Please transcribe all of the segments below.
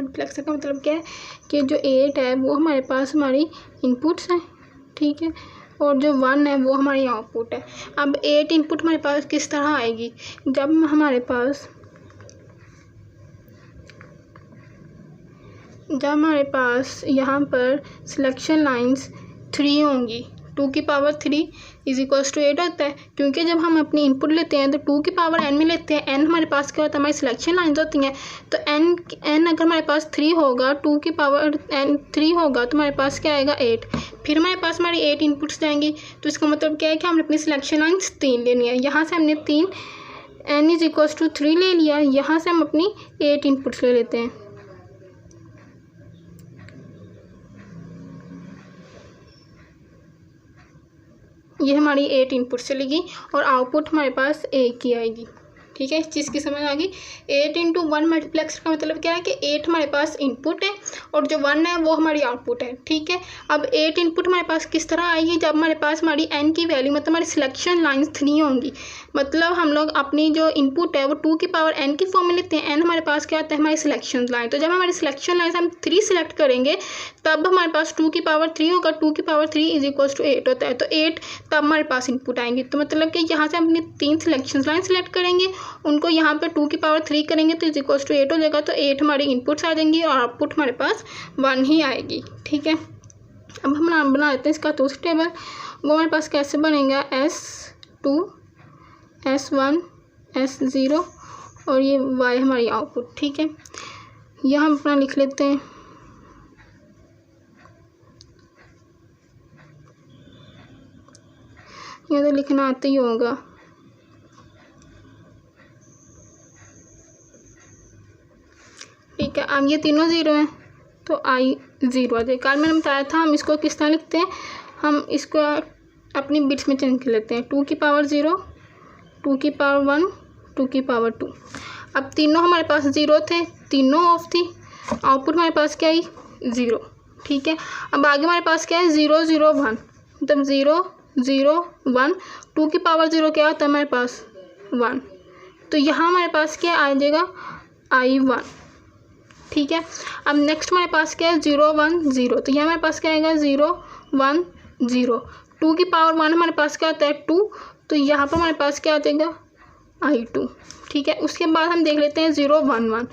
Multiplexer का मतलब क्या है कि जो 8 है वो हमारे पास हमारी इनपुट्स हैं, ठीक है, और जो 1 है वो हमारी आउटपुट है। अब 8 इनपुट हमारे पास किस तरह आएगी, जब हमारे पास यहाँ पर सिलेक्शन लाइंस 3 होंगी, 2 की पावर 3 इज इक्वल्स टू 8 होता है, क्योंकि जब हम अपनी इनपुट लेते हैं तो 2 की पावर n में लेते हैं। n हमारे पास क्या होता है, हमारी सिलेक्शन लाइंस होती हैं, तो n अगर हमारे पास 3 होगा, 2 की पावर n 3 होगा तो हमारे पास क्या आएगा 8। फिर हमारे पास हमारी 8 इनपुट्स जाएंगी, तो इसका मतलब क्या है कि हमने अपनी सिलेक्शन लाइंस 3 लेनी है। यहाँ से हमने 3 n इज इक्वल्स टू 3 ले लिया, यहाँ से हम अपनी 8 इनपुट्स ले लेते हैं। ये हमारी 8 इनपुट चलेगी और आउटपुट हमारे पास 1 की आएगी, ठीक है। इस चीज़ की समझ आ गई। 8 × 1 मल्टीप्लेक्सर का मतलब क्या है कि 8 हमारे पास इनपुट है और जो 1 है वो हमारी आउटपुट है, ठीक है। अब 8 इनपुट हमारे पास किस तरह आएगी, जब हमारे पास हमारी n की वैल्यू मतलब हमारी सिलेक्शन लाइंस 3 होंगी। मतलब हम लोग अपनी जो इनपुट है वो 2 की पावर n की फॉर्म में लेते हैं। n हमारे पास क्या आता है, हमारी सिलेक्शन लाइन। तो जब हमारी सिलेक्शन लाइन हम 3 सिलेक्ट करेंगे तब हमारे पास 2 की पावर 3 होगा, 2 की पावर 3 इज इक्वल्स टू 8 होता है, तो 8 तब हमारे पास इनपुट आएंगे। तो मतलब कि यहाँ से हम अपनी 3 सिलेक्शन लाइन सेलेक्ट करेंगे, उनको यहाँ पे 2 की पावर 3 करेंगे तो इज इक्वल्स टू 8 हो जाएगा, तो 8 हमारी इनपुट्स आ जाएंगी और आउटपुट हमारे पास 1 ही आएगी, ठीक है। अब हम बना लेते हैं इसका ट्रूथ टेबल। वो हमारे पास कैसे बनेगा, S2 S1 S0 और ये Y हमारी आउटपुट, ठीक है। यह हम अपना लिख लेते हैं। ये तो लिखना आता ही होगा, ठीक है। अब ये तीनों 0 हैं तो I 0 आ जाए। कल मैंने बताया था हम इसको किस तरह लिखते हैं, हम इसको अपनी बिट्स में चेंज कर लेते हैं। 2 की पावर 0, 2 की पावर 1, 2 की पावर 2। अब तीनों हमारे पास 0 थे, तीनों ऑफ थी, आउटपुट हमारे पास क्या आई 0, ठीक है। अब आगे हमारे पास क्या है 0 0 1, मतलब 0 0 1, 2 की पावर 0 क्या होता है हमारे पास 1, तो यहाँ हमारे पास क्या आ जाएगा I1, ठीक है। अब नेक्स्ट हमारे पास क्या है 0 1 0, तो यहाँ हमारे पास क्या आएगा 0 1 0। 2 की पावर 1 हमारे पास क्या आता है 2, तो यहाँ पर हमारे पास क्या आ जाएगा I2, ठीक है। उसके बाद हम देख लेते हैं 0 1 1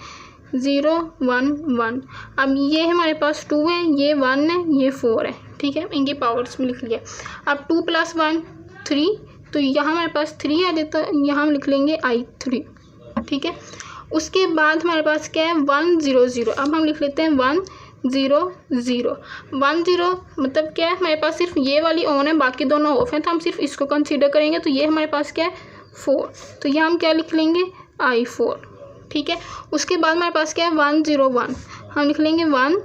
0 1 1। अब ये हमारे पास 2 है, ये 1 है, ये 4 है, ठीक है। इनकी पावर्स में लिख लिया। अब 2 + 1 3, तो यहाँ हमारे पास 3 आ जाता है, यहाँ हम लिख लेंगे I3, ठीक है। उसके बाद हमारे पास क्या है 1 0 0। अब हम लिख लेते हैं 1 0 0 1 0, मतलब क्या है हमारे पास सिर्फ ये वाली ऑन है, बाकी दोनों ऑफ हैं, तो हम सिर्फ इसको कंसीडर करेंगे। तो ये हमारे पास क्या है 4, तो यहाँ हम क्या लिख लेंगे I4, ठीक है। उसके बाद हमारे पास क्या है 1 0 1, हम लिख लेंगे 1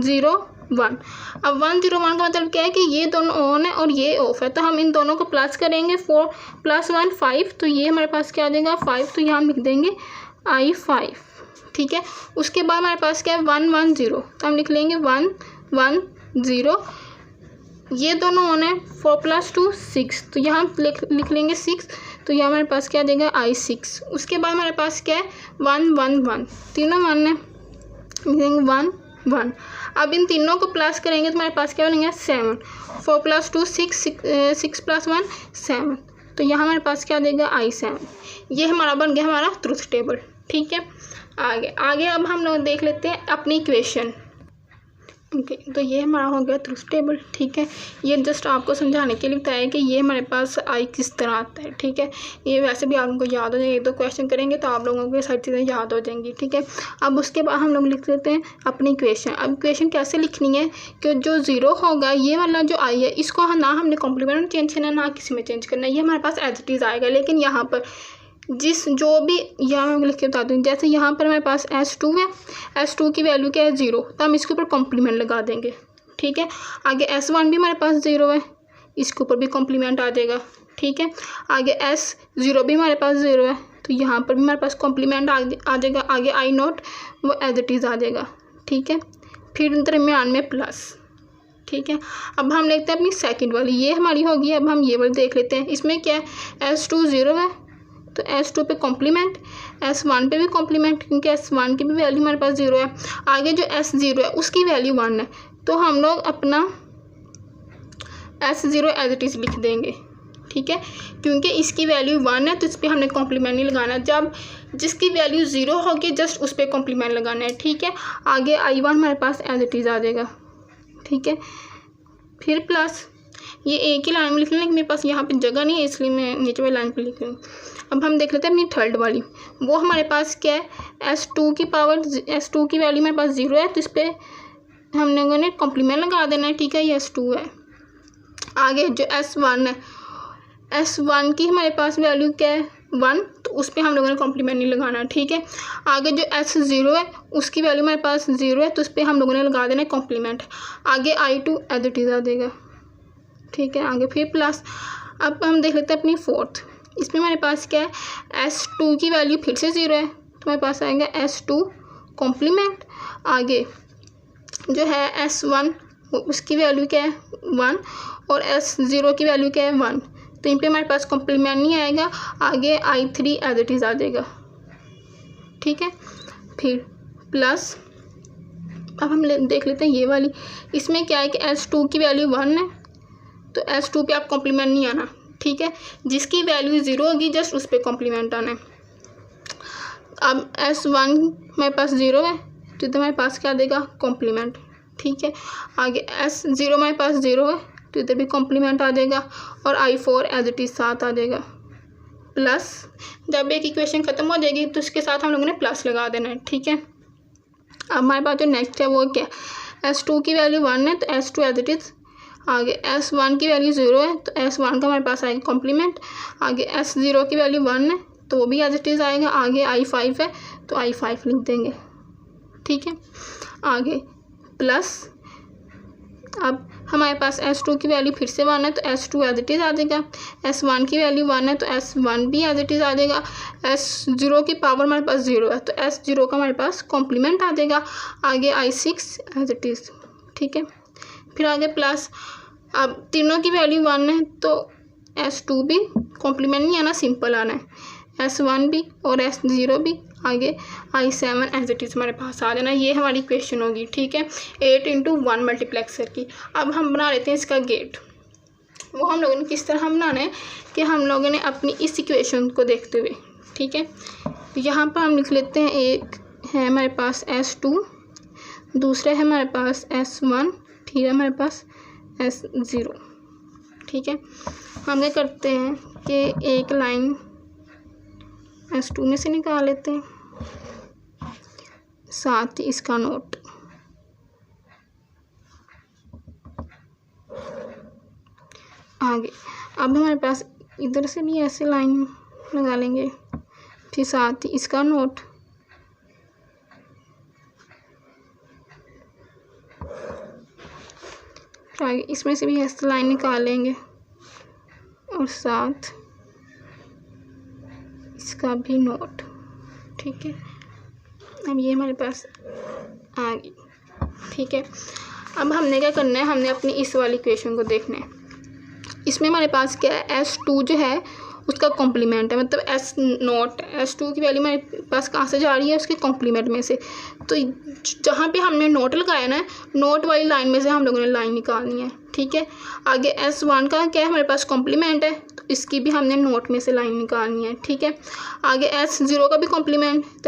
0 1। अब 1 0 1 का मतलब क्या है कि ये दोनों ऑन है और ये ऑफ है, तो हम इन दोनों को प्लस करेंगे। 4 + 1 5, तो ये हमारे पास क्या आ जाएगा 5, तो यहाँ हम लिख देंगे I5, ठीक है। उसके बाद हमारे पास क्या है 1 1 0, तो हम लिख लेंगे 1 1 0। ये दोनों ऑन है, 4 + 2 6, तो यहाँ हम लिख लेंगे 6, तो यहाँ हमारे पास क्या आ जाएगा I6। उसके बाद हमारे पास क्या है 1 1 1, तीनों 1 है, लिख देंगे 1 1। अब इन तीनों को प्लस करेंगे तो हमारे पास क्या बनेगा 7, 4 + 2 6 6 + 1 7, तो यहाँ हमारे पास क्या आ जाएगा I7। ये हमारा बन गया हमारा ट्रूथ टेबल, ठीक है। आगे अब हम लोग देख लेते हैं अपनी इक्वेशन, ओके। तो ये हमारा हो गया ट्रूथ टेबल, ठीक है। ये जस्ट आपको समझाने के लिए बताया कि ये हमारे पास I किस तरह आता है, ठीक है। ये वैसे भी आपको याद हो जाएगा, 1 2 क्वेश्चन करेंगे तो आप लोगों को सारी चीज़ें याद हो जाएंगी, ठीक है। अब उसके बाद हम लोग लिख लेते हैं अपनी इक्वेशन। अब इक्वेशन कैसे लिखनी है कि जो 0 होगा, ये वाला जो I है, इसको ना हमने कॉम्प्लीमेंट में चेंज करना, ना किसी में चेंज करना, ये हमारे पास एज इट इज़ आएगा। लेकिन यहाँ पर जो भी यहाँ मैं लिख के बता दूँ, जैसे यहाँ पर हमारे पास S2 है, S2 की वैल्यू क्या है 0, तो हम इसके ऊपर कॉम्प्लीमेंट लगा देंगे, ठीक है। आगे S1 भी हमारे पास 0 है, इसके ऊपर भी कॉम्प्लीमेंट आ जाएगा, ठीक है। आगे S0 भी हमारे पास 0 है, तो यहाँ पर भी हमारे पास कॉम्प्लीमेंट आ जाएगा। आगे I0 वो एज इट इज़ आ जाएगा, ठीक है। फिर दरमियान में प्लस, ठीक है। अब हम देखते हैं अपनी सेकंड वाली, ये हमारी होगी। अब हम ये वाली देख लेते हैं, इसमें क्या है S2 0 है, तो S2 पे कॉम्प्लीमेंट, S1 पे भी कॉम्प्लीमेंट क्योंकि S1 की भी वैल्यू हमारे पास 0 है। आगे जो S0 है उसकी वैल्यू 1 है, तो हम लोग अपना S0 एज इट इज़ लिख देंगे, ठीक है, क्योंकि इसकी वैल्यू 1 है तो इस पर हमने कॉम्प्लीमेंट नहीं लगाना। जब जिसकी वैल्यू 0 होगी जस्ट उस पर कॉम्प्लीमेंट लगाना है, ठीक है। आगे I1 हमारे पास एज इट इज़ आ जाएगा, ठीक है। फिर प्लस, ये एक ही लाइन में लिख लें, लेकिन मेरे पास यहाँ पे जगह नहीं है इसलिए मैं नीचे वाली लाइन पे लिख रही हूँ। अब हम देख लेते हैं अपनी थर्ड वाली, वो हमारे पास क्या है, S2 की वैल्यू मेरे पास 0 है तो इस पर हम लोगों ने कॉम्प्लीमेंट लगा देना है, ठीक है, ये S2 है। आगे जो S1 है, S1 की हमारे पास वैल्यू क्या है 1, तो उस पर हम लोगों ने कॉम्प्लीमेंट नहीं लगाना, ठीक है। आगे जो S0 है उसकी वैल्यू हमारे पास 0 है तो उस पर हम लोगों ने लगा देना है कॉम्प्लीमेंट। आगे I2 एज इट इज़ आ जाएगा, ठीक है। आगे फिर प्लस, अब हम देख लेते हैं अपनी फोर्थ, इसमें हमारे पास क्या है, S2 की वैल्यू फिर से 0 है तो हमारे पास आएगा S2 कॉम्प्लीमेंट। आगे जो है S1 उसकी वैल्यू क्या है 1 और S0 की वैल्यू क्या है 1, तो इन पे हमारे पास कॉम्प्लीमेंट नहीं आएगा। आगे I3 एज इट इज़ आ जाएगा, ठीक है। फिर प्लस, अब हम देख लेते हैं ये वाली, इसमें क्या है कि S2 की वैल्यू 1 है तो S2 पे आप कॉम्प्लीमेंट नहीं आना, ठीक है। जिसकी वैल्यू 0 होगी जस्ट उस पर कॉम्प्लीमेंट आना है। अब S1 मेरे पास 0 है तो इधर मेरे पास क्या देगा कॉम्प्लीमेंट, ठीक है। आगे S0 मेरे पास 0 है तो इधर भी कॉम्प्लीमेंट आ जाएगा और I4 एज इट इज़ 7 आ जाएगा। प्लस, जब एक इक्वेशन ख़त्म हो जाएगी तो उसके साथ हम लोगों ने प्लस लगा देना है, ठीक है। अब हमारे पास जो नेक्स्ट है वो क्या है, S2 की वैल्यू 1 है तो S2 एज इट इज़। आगे S1 की वैल्यू 0 है तो S1 का हमारे पास आएगा कॉम्प्लीमेंट। आगे S0 की वैल्यू 1 है तो वो भी एज इट इज़ आएगा। आगे I5 है तो I5 लिख देंगे, ठीक है। आगे प्लस, अब हमारे पास S2 की वैल्यू फिर से 1 है तो S2 एज इट इज़ आ जाएगा। S1 की वैल्यू 1 है तो S1 भी एज इट इज़ आ जाएगा। S0 की पावर हमारे पास 0 है तो S0 का हमारे पास कॉम्प्लीमेंट आ जाएगा। आगे I6 एज इट इज़, ठीक है। फिर आगे प्लस, अब तीनों की वैल्यू 1 है तो S2 भी कॉम्प्लीमेंट नहीं आना, सिंपल आना है, S1 भी और S0 भी। आगे I7 एज इट इज़ हमारे पास आ जाना। ये हमारी क्वेश्चन होगी, ठीक है, 8x1 मल्टीप्लेक्सर की। अब हम बना लेते हैं इसका गेट। वो हम लोगों ने किस तरह बनाना है कि हम लोगों ने अपनी इस इक्वेशन को देखते हुए, ठीक है, यहाँ पर हम लिख लेते हैं, एक है हमारे पास S2, दूसरा है हमारे पास S1, ठीक है, हमारे पास S0, ठीक है। हम क्या करते हैं कि एक लाइन S2 में से निकाल लेते हैं, साथ ही इसका नोट। आगे अब हमारे पास इधर से भी ऐसे लाइन लगा लेंगे, फिर साथ ही इसका नोट। आगे इसमें से भी ऐसे लाइन निकाल लेंगे और साथ इसका भी नोट, ठीक है। अब ये हमारे पास आ गई, ठीक है। अब हमने क्या करना है, हमने अपनी इस वाली इक्वेशन को देखना है। इसमें हमारे पास क्या है, S2 जो है उसका कॉम्प्लीमेंट है, मतलब S0, S2 की वैल्यू हमारे पास कहाँ से जा रही है, उसके कॉम्प्लीमेंट में से। तो जहाँ पे हमने नोट लगाया ना, नोट वाली लाइन में से हम लोगों ने लाइन निकालनी है, ठीक है। आगे S1 का क्या है, हमारे पास कॉम्प्लीमेंट है तो इसकी भी हमने नोट में से लाइन निकालनी है, ठीक है। आगे S0 का भी कॉम्प्लीमेंट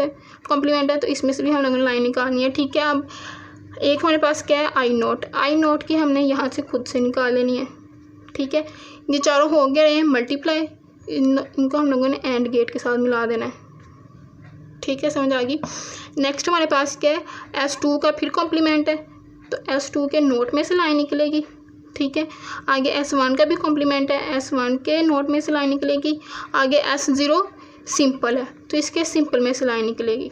है तो इसमें से भी हम लोगों ने लाइन निकालनी है, ठीक है। अब एक हमारे पास क्या है, I नोट की हमने यहाँ से खुद से निकाल लेनी है, ठीक है। ये चारों हो गए हैं मल्टीप्लाई, इनको हम लोगों ने एंड गेट के साथ मिला देना है, ठीक है, समझ आ गई। नेक्स्ट हमारे पास क्या है, S2 का फिर कॉम्प्लीमेंट है तो S2 के नोट में से लाइन निकलेगी, ठीक है। आगे S1 का भी कॉम्प्लीमेंट है, S1 के नोट में से लाइन निकलेगी। आगे S0 सिंपल है तो इसके सिंपल में से लाइन निकलेगी,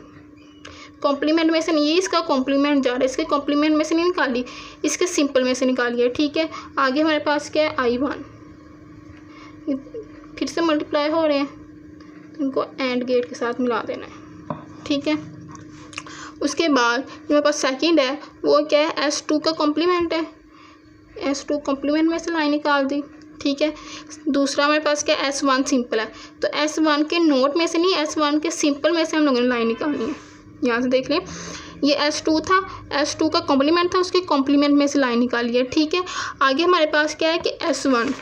कॉम्प्लीमेंट में से नहीं, ये इसका कॉम्प्लीमेंट जा रहा है, इसके कॉम्प्लीमेंट में से नहीं निकाली, इसके सिंपल में से निकाली है, ठीक है। आगे हमारे पास क्या है, I1 फिर से मल्टीप्लाई हो रहे हैं तो इनको एंड गेट के साथ मिला देना है, ठीक है। उसके बाद जो मेरे पास सेकंड है वो क्या है, S2 का कॉम्प्लीमेंट है, S2 कॉम्प्लीमेंट में से लाइन निकाल दी, ठीक है। दूसरा हमारे पास क्या है, S1 सिंपल है, तो S1 के नोट में से नहीं, S1 के सिंपल में से हम लोगों ने लाइन निकालनी है। यहाँ से देख लें, ये S2 था, S2 का कॉम्प्लीमेंट था, उसके कॉम्प्लीमेंट में से लाइन निकाली है। ठीक है। आगे हमारे पास क्या है कि S1,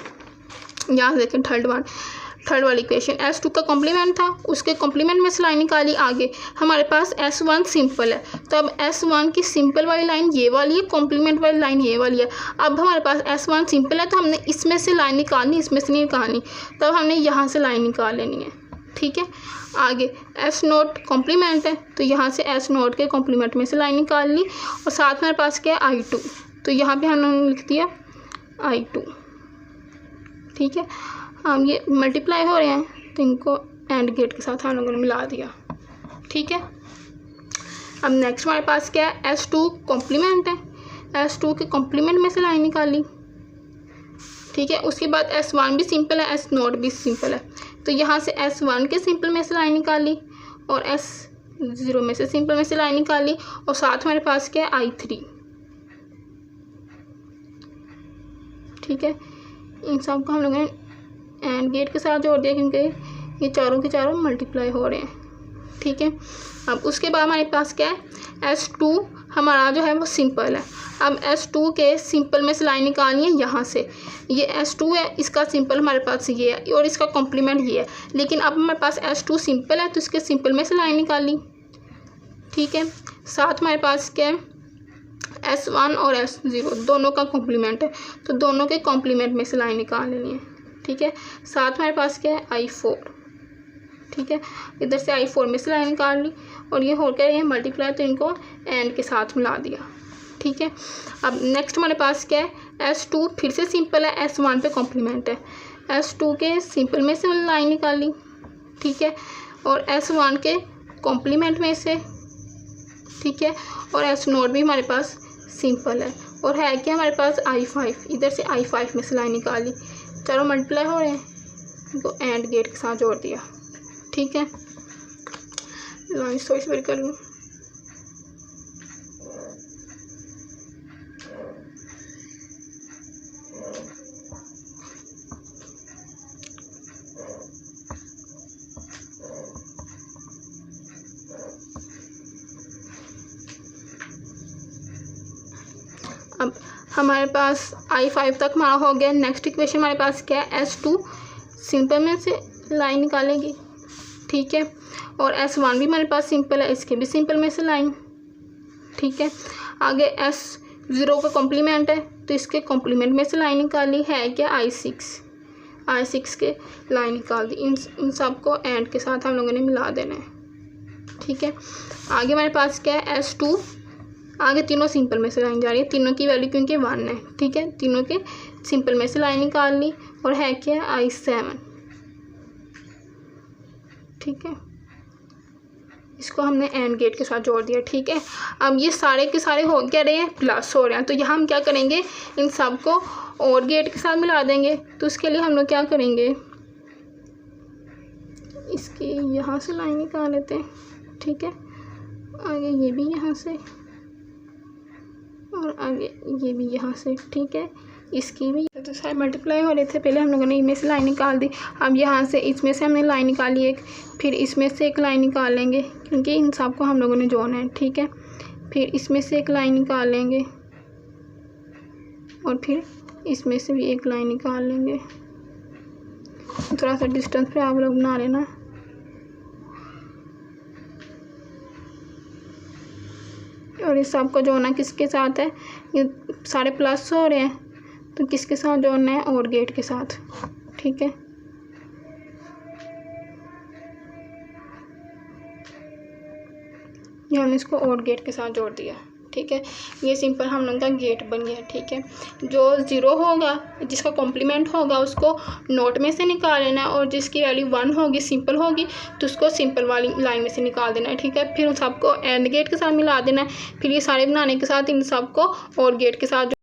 यहाँ से देखें थर्ड वाली इक्वेशन, S2 का कॉम्प्लीमेंट था, उसके कॉम्प्लीमेंट में से लाइन निकाली। आगे हमारे पास S1 सिंपल है, तो अब S1 की सिंपल वाली लाइन ये वाली है, कॉम्प्लीमेंट वाली लाइन ये वाली है। अब हमारे पास S1 सिंपल है, तो हमने इसमें से लाइन निकालनी, इसमें से नहीं निकालनी, तब हमने यहाँ से लाइन निकाल लेनी है। ठीक है। आगे S0 कॉम्प्लीमेंट है, तो यहाँ से S0 के कॉम्प्लीमेंट में से लाइन निकाल ली, और साथ हमारे पास क्या है I2, तो यहाँ पे हमने लिख दिया I2। ठीक है। हम ये मल्टीप्लाई हो रहे हैं, तो इनको एंड गेट के साथ हम लोगों ने मिला दिया। ठीक है। अब नेक्स्ट हमारे पास क्या है, S2 कॉम्प्लीमेंट है, S2 के कॉम्प्लीमेंट में से लाइन निकाली। ठीक है। उसके बाद S1 भी सिंपल है, S0 भी सिंपल है, तो यहाँ से S1 के सिंपल में से लाइन निकाली, और S0 में से सिंपल में से लाइन निकाली, और साथ हमारे पास क्या है I3। ठीक है। इन सब को हम लोगों ने एंड गेट के साथ जोड़ दिया, क्योंकि ये चारों के चारों मल्टीप्लाई हो रहे हैं। ठीक है। अब उसके बाद हमारे पास क्या है, S2 हमारा जो है वो सिंपल है। अब S2 के सिंपल में से लाइन निकालनी है यहाँ से, ये S2 है, इसका सिंपल हमारे पास ये है, और इसका कॉम्प्लीमेंट ये है। लेकिन अब हमारे पास S2 सिंपल है, तो इसके सिंपल में से लाइन निकाली। ठीक है। साथ हमारे पास क्या है, S1 और S0 दोनों का कॉम्प्लीमेंट है, तो दोनों के कॉम्प्लीमेंट में से लाइन निकाल लेनी है। ठीक है। साथ हमारे पास क्या है I4। ठीक है। इधर से I4 में से लाइन निकाल ली, और ये हो गया ये मल्टीप्लाई, तो इनको एंड के साथ मिला दिया। ठीक है। अब नेक्स्ट हमारे पास क्या है, S2 फिर से सिंपल है, S1 पे कॉम्प्लीमेंट है, S2 के सिंपल में से लाइन निकाली। ठीक है। और S1 के कॉम्प्लीमेंट में से। ठीक है। और S0 भी हमारे पास सिंपल है, और है क्या हमारे पास I5, इधर से I5 में से लाइन निकाली, चारों मल्टीप्लाई हो रहे हैं, इनको एंड गेट के साथ जोड़ दिया। ठीक है। लाइन सोच बड़ी कर लूँ। अब हमारे पास I5 तक हमारा हो गया। नेक्स्ट इक्वेशन हमारे पास क्या है, S2 सिंपल में से लाइन निकालेंगे। ठीक है। और S1 भी हमारे पास सिंपल है, इसके भी सिंपल में से लाइन। ठीक है। आगे S0 का कॉम्प्लीमेंट है, तो इसके कॉम्प्लीमेंट में से लाइन निकाली, है क्या I6 के लाइन निकाल दी। इन सब को एंड के साथ हम लोगों ने मिला देना है। ठीक है। आगे हमारे पास क्या है, S2, आगे तीनों सिंपल में से लाइन जा रही है, तीनों की वैल्यू क्योंकि 1 है। ठीक है। तीनों के सिंपल में से लाइन निकाल ली, और है क्या I7। ठीक है। इसको हमने एंड गेट के साथ जोड़ दिया। ठीक है। अब ये सारे के सारे हो क्या रहे हैं, प्लस हो रहे हैं, तो यहाँ हम क्या करेंगे, इन सब को और गेट के साथ मिला देंगे। तो उसके लिए हम लोग क्या करेंगे, इसकी यहाँ से लाइन निकाल लेते हैं। ठीक है। आगे ये भी यहाँ से, और आगे ये भी यहाँ से। ठीक है। इसकी भी, तो सारे मल्टीप्लाई हो रहे थे, पहले हम लोगों ने इनमें से लाइन निकाल दी। अब यहाँ से इसमें से हमने लाइन निकाली एक, फिर इसमें से एक लाइन निकाल लेंगे, क्योंकि इन सब को हम लोगों ने जोड़ना है। ठीक है। फिर इसमें से एक लाइन निकाल लेंगे, और फिर इसमें से भी एक लाइन निकाल लेंगे। थोड़ा सा डिस्टेंस पे आप लोग बना लेना। और इस सब को जोड़ना किसके साथ है, ये सारे प्लस हो रहे हैं, तो किसके साथ जोड़ना है, और गेट के साथ। ठीक है। ये हमने इसको और गेट के साथ जोड़ दिया। ठीक है। ये सिंपल हम लोग का गेट बन गया। ठीक है। जो 0 होगा, जिसका कॉम्प्लीमेंट होगा, उसको नोट में से निकाल लेना है, और जिसकी वैल्यू 1 होगी, सिंपल होगी, तो उसको सिंपल वाली लाइन में से निकाल देना है। ठीक है। फिर उन सबको एंड गेट के साथ मिला देना है। फिर ये सारे बनाने के साथ इन सबको और गेट के साथ